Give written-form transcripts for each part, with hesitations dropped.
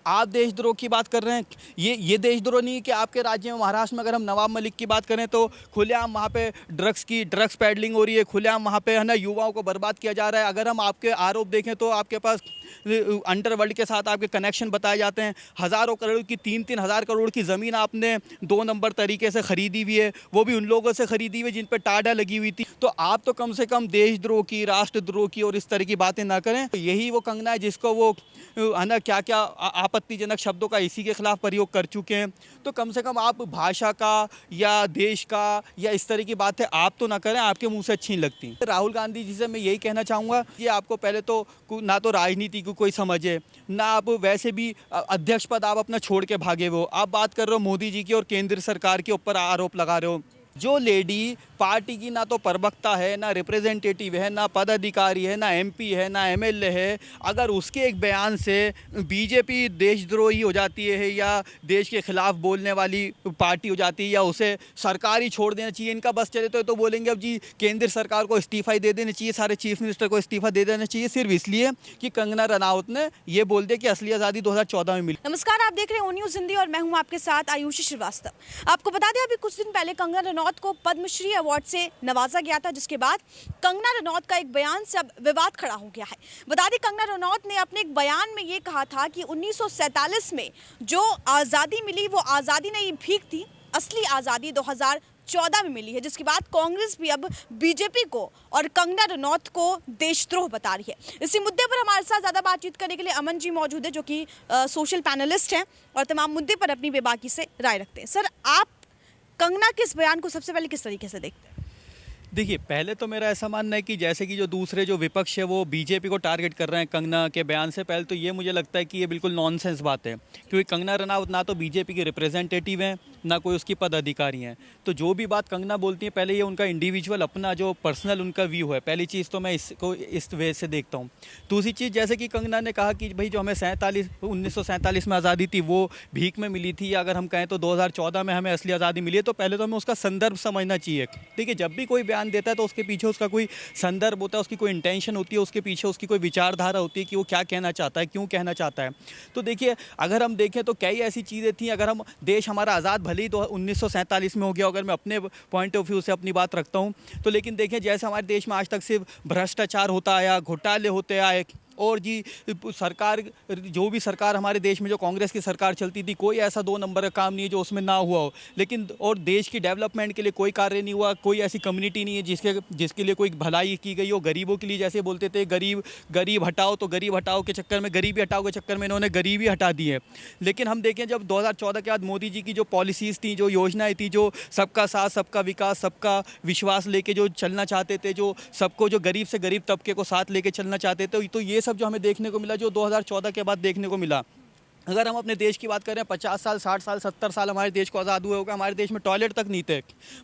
आप देशद्रोह की बात कर रहे हैं। ये देशद्रोह नहीं है कि आपके राज्य में महाराष्ट्र में अगर हम नवाब मलिक की बात करें तो खुलेआम वहाँ पे ड्रग्स पैडलिंग हो रही है, खुलेआम वहाँ पे है ना युवाओं को बर्बाद किया जा रहा है। अगर हम आपके आरोप देखें तो आपके पास अंडरवर्ल्ड के साथ आपके कनेक्शन बताए जाते हैं। हज़ारों करोड़ की 3-3 हज़ार करोड़ की ज़मीन आपने 2 नंबर तरीके से ख़रीदी हुई है, वो भी उन लोगों से ख़रीदी हुई जिन पर टाडा लगी हुई थी। तो आप तो कम से कम देशद्रोह की, राष्ट्रद्रोह की और इस तरह की बातें ना करें। तो यही वो कंगना है जिसको वो है ना क्या क्या आपत्तिजनक शब्दों का इसी के खिलाफ प्रयोग कर चुके हैं। तो कम से कम आप भाषा का या देश का या इस तरह की बातें आप तो ना करें, आपके मुंह से अच्छी नहीं लगती। राहुल गांधी जी से मैं यही कहना चाहूँगा कि आपको पहले तो ना तो राजनीति को कोई समझे, ना आप वैसे भी अध्यक्ष पद आप अपना छोड़ के भागे हो। आप बात कर रहे हो मोदी जी की और केंद्र सरकार के ऊपर आरोप लगा रहे हो। जो लेडी पार्टी की ना तो प्रवक्ता है, ना रिप्रेजेंटेटिव है, ना पदाधिकारी है, ना एमपी है, ना एमएलए है, अगर उसके एक बयान से बीजेपी देशद्रोही हो जाती है या देश के खिलाफ बोलने वाली पार्टी हो जाती है या उसे सरकार ही छोड़ देना चाहिए, इनका बस चले तो बोलेंगे अब जी केंद्र सरकार को इस्तीफा ही दे देना चाहिए, सारे चीफ मिनिस्टर को इस्तीफा दे देना चाहिए, सिर्फ इसलिए कि कंगना रनौत ने ये बोल दिया कि असली आज़ादी 2014 में मिली। नमस्कार, आप देख रहे हैं ओ न्यूज़ हिंदी और मैं हूं आपके साथ आयुषी श्रीवास्तव। आपको बता दें अभी कुछ दिन पहले कंगना रनौत को पद्मश्री अवार्ड से नवाजा गया था, जिसके बाद कंगना रनौत का एक बयान से अब विवाद खड़ा हो गया है। बता दें कंगना रनौत ने अपने एक बयान में ये कहा था कि 1947 में जो आज़ादी मिली वो आज़ादी नहीं भीख थी, असली आज़ादी 2014 में मिली है, जिसके बाद कांग्रेस भी अब बीजेपी को और कंगना रनौत को देशद्रोह बता रही है। इसी मुद्दे पर हमारे साथ ज़्यादा बातचीत करने के लिए अमन जी मौजूद है, जो कि सोशल पैनलिस्ट हैं और तमाम मुद्दे पर अपनी बेबाकी से राय रखते हैं। सर, आप कंगना के इस बयान को सबसे पहले किस तरीके से देखते हैं? देखिए, पहले तो मेरा ऐसा मानना है कि जैसे कि जो दूसरे जो विपक्ष है वो बीजेपी को टारगेट कर रहे हैं कंगना के बयान से, पहले तो ये मुझे लगता है कि ये बिल्कुल नॉनसेंस बात है, क्योंकि कंगना रनौत ना तो बीजेपी की रिप्रेजेंटेटिव हैं, ना कोई उसकी पदाधिकारी हैं। तो जो भी बात कंगना बोलती है, पहले ये उनका इंडिविजुअल अपना जो पर्सनल उनका व्यू है, पहली चीज़ तो मैं इसको इस वे से देखता हूँ। दूसरी चीज़, जैसे कि कंगना ने कहा कि भाई जो हमें 1947 में आज़ादी थी वो भीख में मिली थी, या अगर हम कहें तो 2014 में हमें असली आज़ादी मिली है, तो पहले तो हमें उसका संदर्भ समझना चाहिए। देखिए, जब भी कोई बयान देता है तो उसके पीछे उसका कोई संदर्भ होता है, उसकी कोई इंटेंशन होती है, उसके पीछे उसकी कोई विचारधारा होती है कि वो क्या कहना चाहता है, क्यों कहना चाहता है। तो देखिए, अगर हम देखें तो कई ऐसी चीज़ें थी, अगर हम देश हमारा आज़ाद भले ही 1947 में हो गया, अगर मैं अपने पॉइंट ऑफ व्यू से अपनी बात रखता हूँ तो, लेकिन देखें जैसे हमारे देश में आज तक सिर्फ भ्रष्टाचार होता आया, घोटाले होते आए, और जी सरकार, जो भी सरकार हमारे देश में जो कांग्रेस की सरकार चलती थी, कोई ऐसा 2 नंबर का काम नहीं है जो उसमें ना हुआ हो। लेकिन और देश की डेवलपमेंट के लिए कोई कार्य नहीं हुआ, कोई ऐसी कम्युनिटी नहीं है जिसके लिए कोई भलाई की गई हो। गरीबों के लिए जैसे बोलते थे गरीब हटाओ, तो गरीब हटाओ के चक्कर में, गरीबी हटाओ के चक्कर में इन्होंने गरीबी हटा दी है। लेकिन हम देखें जब 2014 के बाद मोदी जी की जो पॉलिसीज़ थी, जो योजनाएँ थी, जो सबका साथ सबका विकास सबका विश्वास लेके जो चलना चाहते थे, जो सबको जो गरीब से गरीब तबके को साथ लेके चलना चाहते थे, तो ये सब जो हमें देखने को मिला, जो 2014 के बाद देखने को मिला। अगर हम अपने देश की बात करें, 50 साल, 60 साल, 70 साल हमारे देश को आज़ाद हुए होगा, हमारे देश में टॉयलेट तक नहीं थे।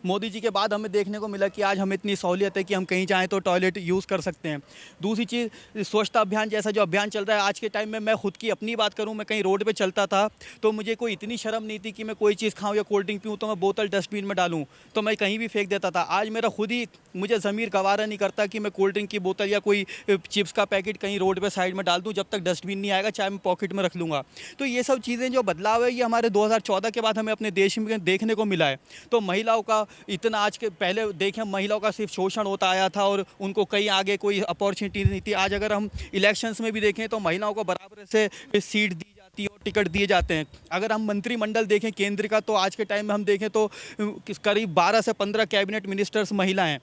मोदी जी के बाद हमें देखने को मिला कि आज हमें इतनी सहूलियत है कि हम कहीं जाएं तो टॉयलेट यूज़ कर सकते हैं। दूसरी चीज़, स्वच्छता अभियान जैसा जो अभियान चल रहा है आज के टाइम में, मैं खुद की अपनी बात करूं, मैं कहीं रोड पे चलता था तो मुझे कोई इतनी शर्म नहीं थी कि मैं कोई चीज़ खाऊँ या कोल्ड ड्रिंक पीऊँ तो मैं बोतल डस्टबिन में डालूँ, तो मैं कहीं भी फेंक देता था। आज मेरा खुद ही मुझे ज़मीर गवारा नहीं करता कि मैं कोल्ड ड्रिंक की बोतल या कोई चिप्स का पैकेट कहीं रोड पर साइड में डाल दूँ, जब तक डस्टबिन नहीं आएगा चाहे मैं पॉकेट में रख लूँगा। तो ये सब चीज़ें जो बदलाव है, ये हमारे 2014 के बाद हमें अपने देश में देखने को मिला है। तो महिलाओं का इतना, आज के पहले देखें महिलाओं का सिर्फ शोषण होता आया था और उनको कहीं आगे कोई अपॉर्चुनिटी नहीं थी। आज अगर हम इलेक्शंस में भी देखें तो महिलाओं को बराबर से सीट दी जाती है और टिकट दिए जाते हैं। अगर हम मंत्रिमंडल देखें केंद्र का, तो आज के टाइम में हम देखें तो करीब 12 से 15 कैबिनेट मिनिस्टर्स महिला हैं।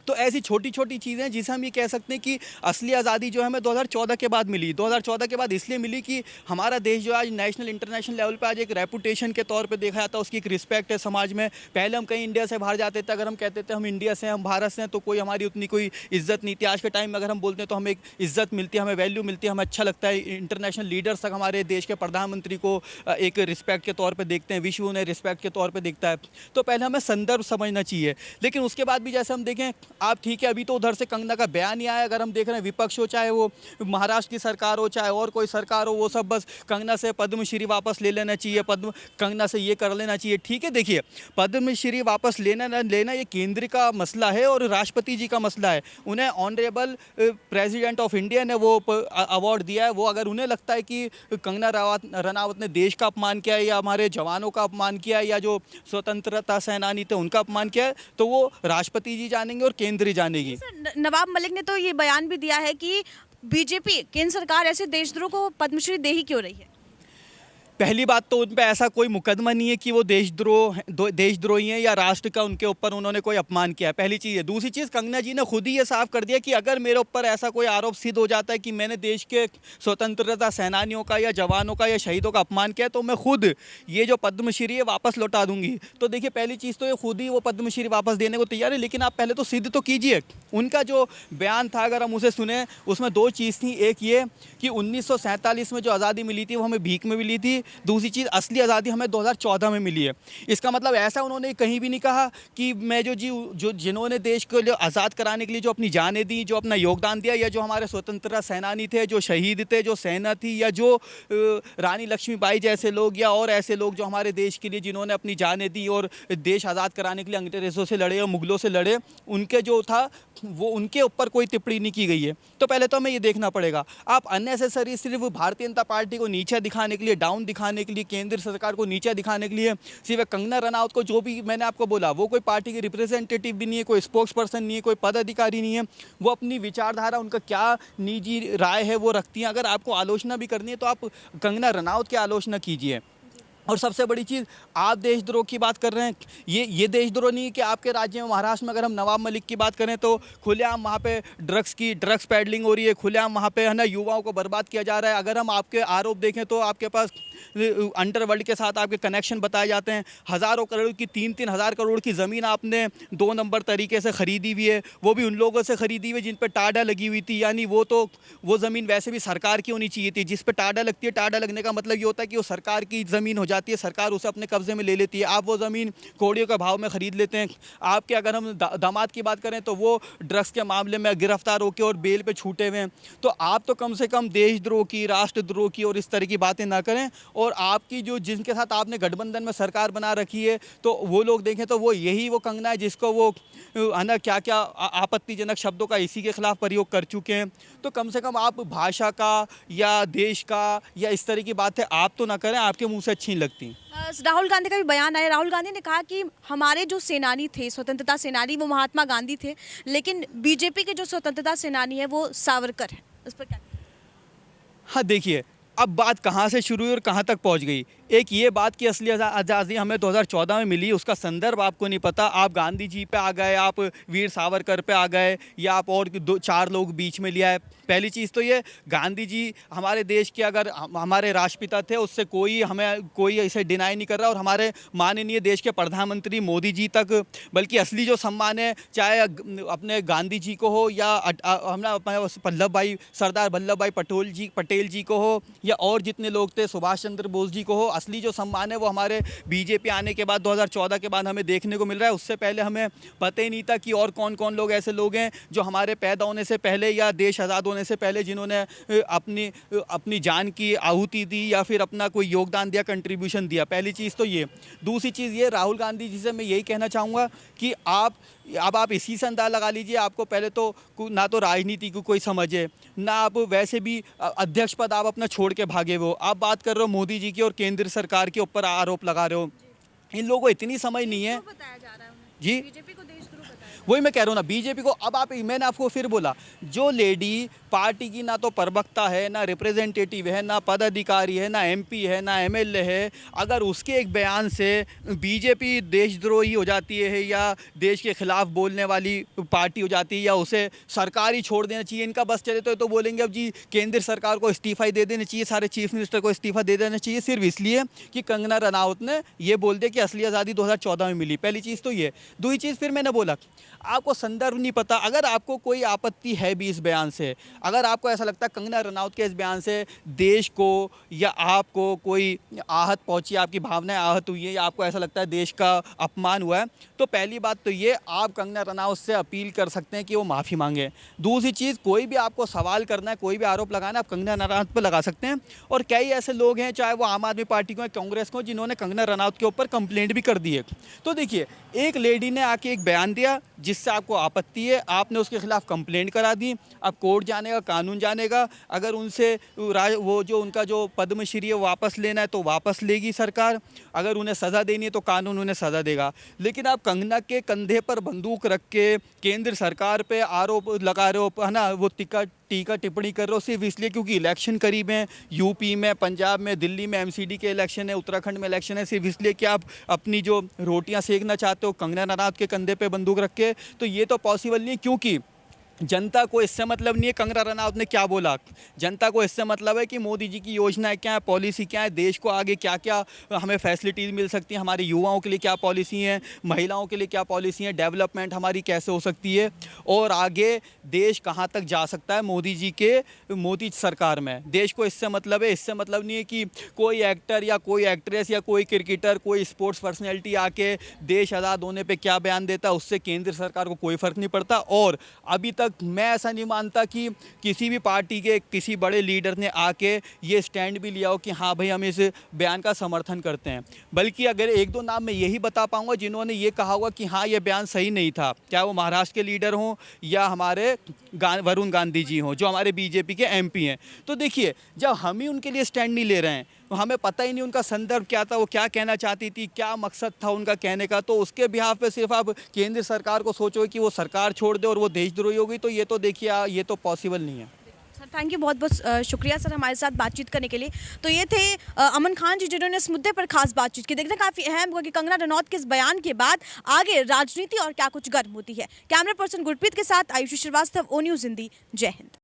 तो ऐसी छोटी छोटी चीज़ें जिसे हम ये कह सकते हैं कि असली आज़ादी जो है हमें 2014 के बाद मिली। 2014 के बाद इसलिए मिली कि हमारा देश जो आज नेशनल इंटरनेशनल लेवल पे आज एक रेपुटेशन के तौर पे देखा जाता है, उसकी एक रिस्पेक्ट है समाज में। पहले हम कहीं इंडिया से बाहर जाते थे, अगर हम कहते थे हम इंडिया से हैं, हम भारत से हैं, तो कोई हमारी उतनी कोई इज्जत नहीं थी। आज के टाइम में अगर हम बोलते हैं तो हमें एक इज्जत मिलती है, हमें वैल्यू मिलती है, हमें अच्छा लगता है। इंटरनेशनल लीडर्स तक हमारे देश के प्रधानमंत्री को एक रिस्पेक्ट के तौर पर देखते हैं, विश्व उन्हें रिस्पेक्ट के तौर पर देखता है। तो पहले हमें संदर्भ समझना चाहिए। लेकिन उसके बाद भी जैसे हम देखें आप ठीक है, अभी तो उधर से कंगना का बयान ही आया, अगर हम देख रहे हैं विपक्ष हो, चाहे वो महाराष्ट्र की सरकार हो, चाहे और कोई सरकार हो, वो सब बस कंगना से पद्मश्री वापस ले लेना चाहिए, कंगना से ये कर लेना चाहिए। ठीक है, देखिए पद्मश्री वापस लेना ना लेना ये केंद्र का मसला है और राष्ट्रपति जी का मसला है। उन्हें ऑनरेबल प्रेसिडेंट ऑफ इंडिया ने वो अवार्ड दिया है। वो अगर उन्हें लगता है कि कंगना रनावत ने देश का अपमान किया है या हमारे जवानों का अपमान किया है या जो स्वतंत्रता सेनानी थे उनका अपमान किया है, तो वो राष्ट्रपति जी जानेंगे और केंद्र जानेगी। सर, नवाब मलिक ने तो ये बयान भी दिया है कि बीजेपी केंद्र सरकार ऐसे देशद्रोह को पद्मश्री दे ही क्यों रही है। पहली बात तो उन पे ऐसा कोई मुकदमा नहीं है कि वो देशद्रोही हैं या राष्ट्र का उनके ऊपर उन्होंने कोई अपमान किया है, पहली चीज़ है। दूसरी चीज़, कंगना जी ने खुद ही ये साफ कर दिया कि अगर मेरे ऊपर ऐसा कोई आरोप सिद्ध हो जाता है कि मैंने देश के स्वतंत्रता सेनानियों का या जवानों का या शहीदों का अपमान किया, तो मैं खुद ये जो पद्मश्री है वापस लौटा दूंगी। तो देखिए, पहली चीज़ तो ये खुद ही वो पद्मश्री वापस देने को तैयार है, लेकिन आप पहले तो सिद्ध तो कीजिए। उनका जो बयान था, अगर हम उसे सुने, उसमें दो चीज़ थी। एक ये कि 1947 में जो आज़ादी मिली थी वो हमें भीख में मिली थी। दूसरी चीज़, असली आज़ादी हमें 2014 में मिली है। इसका मतलब ऐसा उन्होंने कहीं भी नहीं कहा कि मैं जो जिन्होंने देश को आज़ाद कराने के लिए जो अपनी जानें दी, जो अपना योगदान दिया, या जो हमारे स्वतंत्रता सेनानी थे, जो शहीद थे, जो सेना थी, या जो रानी लक्ष्मीबाई जैसे लोग या और ऐसे लोग जो हमारे देश के लिए जिन्होंने अपनी जानें दी और देश आज़ाद कराने के लिए अंग्रेज़ों से लड़े और मुगलों से लड़े, उनके जो था वो उनके ऊपर कोई टिप्पणी नहीं की गई है। तो पहले तो हमें ये देखना पड़ेगा। आप अननेसेसरी सिर्फ भारतीय जनता पार्टी को नीचे दिखाने के लिए, डाउन दिखाने के लिए, केंद्र सरकार को नीचे दिखाने के लिए सिर्फ कंगना रनावत को, जो भी मैंने आपको बोला, वो कोई पार्टी की रिप्रेजेंटेटिव भी नहीं है, कोई स्पोक्स पर्सन नहीं है, कोई पदाधिकारी नहीं है। वो अपनी विचारधारा, उनका क्या निजी राय है वो रखती हैं। अगर आपको आलोचना भी करनी है तो आप कंगना रनावत की आलोचना कीजिए। और सबसे बड़ी चीज़, आप देशद्रोह की बात कर रहे हैं, ये देशद्रोह नहीं है कि आपके राज्य में, महाराष्ट्र में अगर हम नवाब मलिक की बात करें तो खुलेआम वहाँ पे ड्रग्स पैडलिंग हो रही है, खुलेआम वहाँ पे है ना युवाओं को बर्बाद किया जा रहा है। अगर हम आपके आरोप देखें तो आपके पास अंडरवर्ल्ड के साथ आपके कनेक्शन बताए जाते हैं। हज़ारों करोड़ की, 3-3 हज़ार करोड़ की ज़मीन आपने 2 नंबर तरीके से ख़रीदी हुई है, वो भी उन लोगों से ख़रीदी हुई है जिन पर टाडा लगी हुई थी। यानी वो ज़मीन वैसे भी सरकार की होनी चाहिए थी। जिस पर टाडा लगती है, टाडा लगने का मतलब ये होता है कि वो सरकार की ज़मीन हो जाती है, सरकार उसे अपने कब्जे में ले लेती है। आप वो ज़मीन कौड़ियों के भाव में ख़रीद लेते हैं। आपके अगर हम दामाद की बात करें तो वो ड्रग्स के मामले में गिरफ्तार होकर और बेल पे छूटे हुए हैं। तो आप तो कम से कम देशद्रोह की, राष्ट्रद्रोह की और इस तरह की बातें ना करें। और आपकी जो जिनके साथ आपने गठबंधन में सरकार बना रखी है, तो वो लोग देखें तो वो कंगना है जिसको वो है ना क्या क्या आपत्तिजनक शब्दों का इसी के खिलाफ प्रयोग कर चुके हैं। तो कम से कम आप भाषा का या देश का या इस तरह की बातें आप तो ना करें, आपके मुंह से अच्छी नहीं लगती। राहुल गांधी का भी बयान आया। राहुल गांधी ने कहा कि हमारे जो सेनानी थे, स्वतंत्रता सेनानी, वो महात्मा गांधी थे, लेकिन बीजेपी के जो स्वतंत्रता सेनानी है वो सावरकर है। उस पर क्या? हाँ, देखिए अब बात कहाँ से शुरू हुई और कहाँ तक पहुँच गई। एक ये बात कि असली आज़ादी हमें 2014 में मिली, उसका संदर्भ आपको नहीं पता। आप गांधी जी पे आ गए, आप वीर सावरकर पे आ गए, या आप और 2-4 लोग बीच में लिया है। पहली चीज़ तो ये, गांधी जी हमारे देश के अगर हमारे राष्ट्रपिता थे, उससे कोई इसे डिनाई नहीं कर रहा। और हमारे माननीय देश के प्रधानमंत्री मोदी जी तक, बल्कि असली जो सम्मान है, चाहे अपने गांधी जी को हो या अपने सरदार वल्लभ भाई पटेल जी को हो, या और जितने लोग थे, सुभाष चंद्र बोस जी को हो, असली जो सम्मान है वो हमारे बीजेपी आने के बाद 2014 के बाद हमें देखने को मिल रहा है। उससे पहले हमें पता ही नहीं था कि और कौन कौन लोग ऐसे लोग हैं जो हमारे पैदा होने से पहले या देश आज़ाद होने से पहले जिन्होंने अपनी जान की आहुति दी या फिर अपना कोई योगदान दिया, कंट्रीब्यूशन दिया। पहली चीज़ तो ये। दूसरी चीज़ ये, राहुल गांधी जी से मैं यही कहना चाहूँगा कि आप इसी से अंदाज़ा लगा लीजिए, आपको पहले तो ना तो राजनीति की कोई समझ है, ना आप वैसे भी अध्यक्ष पद आप अपना छोड़ के भागे हो। आप बात कर रहे हो मोदी जी की और केंद्र सरकार के ऊपर आरोप लगा रहे हो। इन लोगों को इतनी समझ नहीं है जी। बीजेपी को देशद्रोह बताया, वही मैं कह रहा हूँ ना, बीजेपी को। अब मैंने आपको फिर बोला, जो लेडी पार्टी की ना तो प्रवक्ता है, ना रिप्रेजेंटेटिव है, ना पदाधिकारी है, ना एमपी है, ना एमएलए है, अगर उसके एक बयान से बीजेपी देशद्रोही हो जाती है या देश के खिलाफ बोलने वाली पार्टी हो जाती है या उसे सरकार ही छोड़ देना चाहिए, इनका बस चले तो बोलेंगे अब जी केंद्र सरकार को इस्तीफा दे देना चाहिए, सारे चीफ मिनिस्टर को इस्तीफा दे देना चाहिए, सिर्फ इसलिए कि कंगना रनावत ने ये बोल दिया कि असली आज़ादी 2014 में मिली। पहली चीज़ तो ये। दूसरी चीज़, फिर मैंने बोला आपको संदर्भ नहीं पता। अगर आपको कोई आपत्ति है भी इस बयान से, अगर आपको ऐसा लगता है कंगना रनौत के इस बयान से देश को या आपको कोई आहत पहुंची, आपकी भावनाएं आहत हुई है, या आपको ऐसा लगता है देश का अपमान हुआ है, तो पहली बात तो ये आप कंगना रनौत से अपील कर सकते हैं कि वो माफ़ी मांगे। दूसरी चीज़, कोई भी आपको सवाल करना है, कोई भी आरोप लगाना है, आप कंगना रनौत पर लगा सकते हैं। और कई ऐसे लोग हैं, चाहे वो आम आदमी पार्टी को, कांग्रेस को, जिन्होंने कंगना रनौत के ऊपर कंप्लेंट भी कर दी है। तो देखिए, एक लेडी ने आके एक बयान दिया जिससे आपको आपत्ति है, आपने उसके खिलाफ कंप्लेंट करा दी। अब कोर्ट जानेगा, कानून जानेगा, अगर उनसे वो जो उनका जो पद्मश्री है वापस लेना है तो वापस लेगी सरकार, अगर उन्हें सज़ा देनी है तो कानून उन्हें सज़ा देगा। लेकिन आप कंगना के कंधे पर बंदूक रख के केंद्र सरकार पे आरोप लगा रहे हो, है ना, वो टीका टिप्पणी कर रहे हो सिर्फ इसलिए क्योंकि इलेक्शन करीब हैं, यूपी में, पंजाब में, दिल्ली में एमसीडी के इलेक्शन है, उत्तराखंड में इलेक्शन है, सिर्फ इसलिए कि आप अपनी जो रोटियां सेकना चाहते हो कंगना रनौत के कंधे पे बंदूक रख के, तो ये तो पॉसिबल नहीं है। क्योंकि जनता को इससे मतलब नहीं है कंगना रनौत ने क्या बोला, जनता को इससे मतलब है कि मोदी जी की योजनाएं क्या है, पॉलिसी क्या है, देश को आगे क्या क्या हमें फैसिलिटीज़ मिल सकती हैं, हमारे युवाओं के लिए क्या पॉलिसी हैं, महिलाओं के लिए क्या पॉलिसी हैं, डेवलपमेंट हमारी कैसे हो सकती है, और आगे देश कहाँ तक जा सकता है मोदी सरकार में। देश को इससे मतलब है, इससे मतलब नहीं है कि कोई एक्टर या कोई एक्ट्रेस या कोई क्रिकेटर, कोई स्पोर्ट्स पर्सनैलिटी आके देश आज़ाद होने पर क्या बयान देता है, उससे केंद्र सरकार को कोई फ़र्क नहीं पड़ता। और अभी तक मैं ऐसा नहीं मानता कि किसी भी पार्टी के किसी बड़े लीडर ने आके ये स्टैंड भी लिया हो कि हाँ भाई हम इस बयान का समर्थन करते हैं। बल्कि अगर एक दो नाम मैं यही बता पाऊंगा जिन्होंने ये कहा होगा कि हाँ ये बयान सही नहीं था, चाहे वो महाराष्ट्र के लीडर हों या हमारे वरुण गांधी जी हों जो हमारे बीजेपी के एमपी हैं। तो देखिए, जब हम ही उनके लिए स्टैंड नहीं ले रहे हैं, तो हमें पता ही नहीं उनका संदर्भ क्या था, वो क्या कहना चाहती थी, क्या मकसद था उनका कहने का, तो उसके बिहाफ पे सिर्फ आप केंद्र सरकार को सोचो कि वो सरकार छोड़ दे और वो देशद्रोही होगी, तो ये तो देखिए ये तो पॉसिबल नहीं है। सर थैंक यू, बहुत बहुत शुक्रिया सर हमारे साथ बातचीत करने के लिए। तो ये थे अमन खान जी जिन्होंने इस मुद्दे पर खास बातचीत की। देखना काफ़ी अहम होगा कि कंगना रनौत के इस बयान के बाद आगे राजनीति और क्या कुछ गर्म होती है। कैमरा पर्सन गुरप्रीत के साथ आयुषी श्रीवास्तव, ओ न्यूज़ हिंदी। जय हिंद।